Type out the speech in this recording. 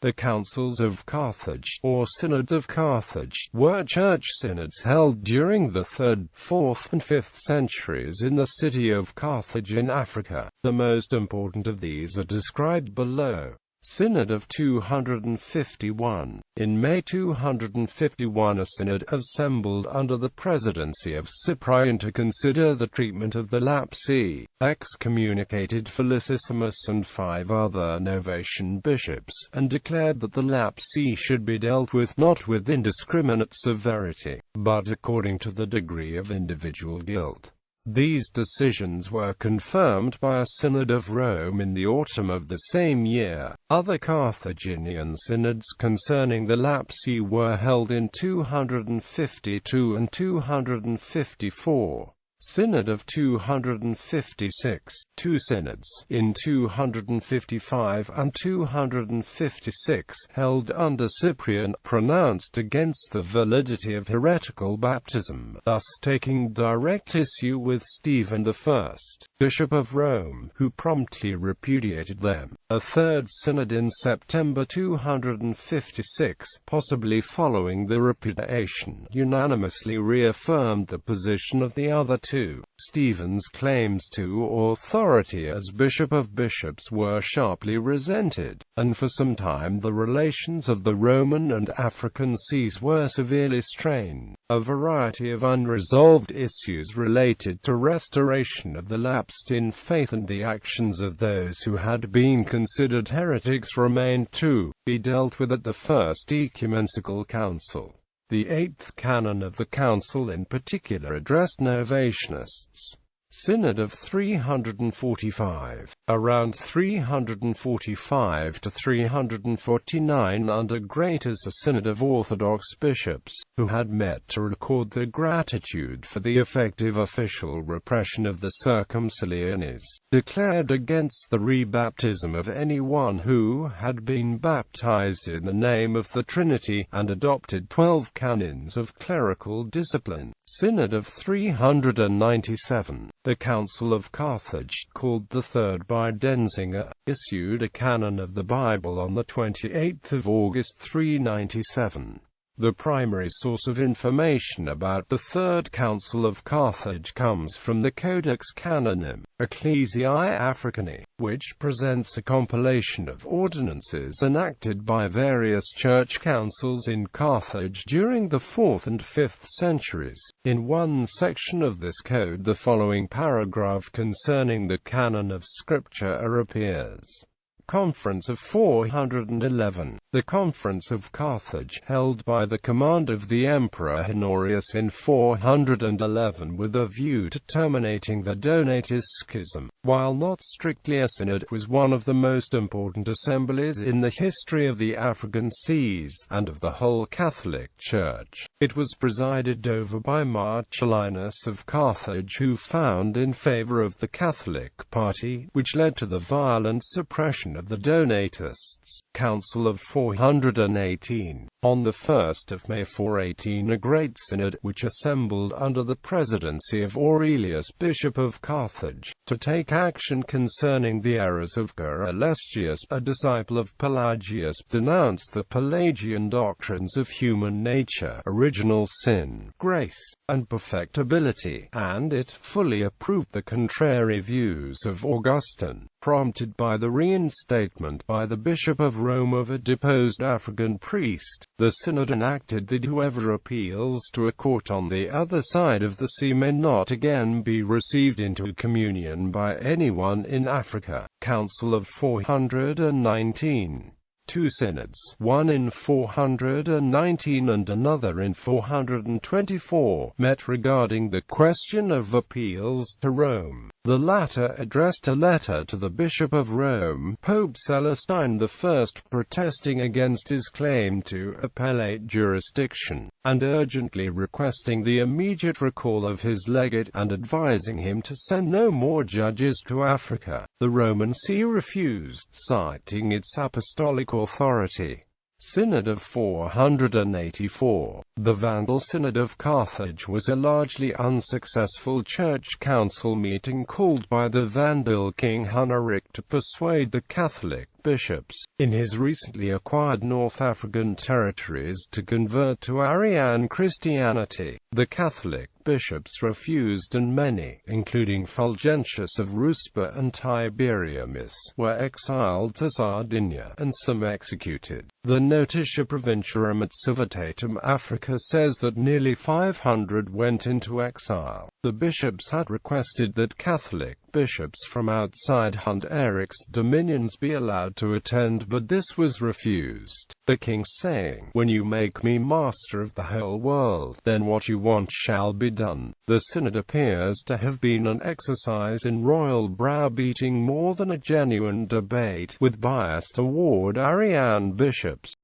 The Councils of Carthage, or Synods of Carthage, were church synods held during the 3rd, 4th and 5th centuries in the city of Carthage in Africa. The most important of these are described below. Synod of 251. In May 251 a synod assembled under the presidency of Cyprian to consider the treatment of the Lapsi, excommunicated Felicissimus and 5 other Novatian bishops, and declared that the Lapsi should be dealt with not with indiscriminate severity, but according to the degree of individual guilt. These decisions were confirmed by a Synod of Rome in the autumn of the same year. Other Carthaginian synods concerning the Lapsi were held in 252 and 254. Synod of 256, 2 synods, in 255 and 256, held under Cyprian, pronounced against the validity of heretical baptism, thus taking direct issue with Stephen I, Bishop of Rome, who promptly repudiated them. A 3rd synod in September 256, possibly following the repudiation, unanimously reaffirmed the position of the other 2. Stephen's claims to authority as Bishop of Bishops were sharply resented, and for some time the relations of the Roman and African sees were severely strained. A variety of unresolved issues related to restoration of the lapsed in faith and the actions of those who had been considered heretics remained to be dealt with at the First Ecumenical Council. The 8th canon of the council in particular addressed Novatianists. Synod of 345. Around 345 to 349 under Great as a synod of Orthodox bishops, who had met to record their gratitude for the effective official repression of the circumcisiones, declared against the rebaptism of anyone who had been baptized in the name of the Trinity, and adopted 12 canons of clerical discipline. Synod of 397. The Council of Carthage, called the Third by Denzinger, issued a canon of the Bible on the 28th of August 397. The primary source of information about the Third Council of Carthage comes from the Codex Canonum, Ecclesiae Africanae, which presents a compilation of ordinances enacted by various church councils in Carthage during the 4th and 5th centuries. In one section of this code the following paragraph concerning the canon of Scripture appears. Conference of 411. The Conference of Carthage, held by the command of the Emperor Honorius in 411 with a view to terminating the Donatist schism. While not strictly a synod, it was one of the most important assemblies in the history of the African seas, and of the whole Catholic Church. It was presided over by Marcellinus of Carthage, who found in favor of the Catholic party, which led to the violent suppression of the Donatists. Council of 418. On the 1st of May 418 a great synod, which assembled under the presidency of Aurelius, Bishop of Carthage, to take action concerning the errors of Carlestius, a disciple of Pelagius, denounced the Pelagian doctrines of human nature, original sin, grace, and perfectibility, and it fully approved the contrary views of Augustine, prompted by the reinstatement by the Bishop of Rome of a deposed African priest. The synod enacted that whoever appeals to a court on the other side of the sea may not again be received into communion by anyone in Africa. Council of 419. 2 synods, one in 419 and another in 424, met regarding the question of appeals to Rome. The latter addressed a letter to the Bishop of Rome, Pope Celestine I, protesting against his claim to appellate jurisdiction, and urgently requesting the immediate recall of his legate, and advising him to send no more judges to Africa. The Roman See refused, citing its apostolic authority. Synod of 484. The Vandal Synod of Carthage was a largely unsuccessful church council meeting called by the Vandal king Huneric to persuade the Catholic bishops, in his recently acquired North African territories, to convert to Arian Christianity. The Catholic bishops refused, and many, including Fulgentius of Ruspa and Tiberiumis, were exiled to Sardinia, and some executed. The Notitia Provinciarum et Civitatum Africa says that nearly 500 went into exile. The bishops had requested that Catholic bishops from outside Hunteric's dominions be allowed to attend, but this was refused. The king saying, "When you make me master of the whole world, then what you want shall be done." The synod appears to have been an exercise in royal browbeating more than a genuine debate, with bias toward Arian bishops.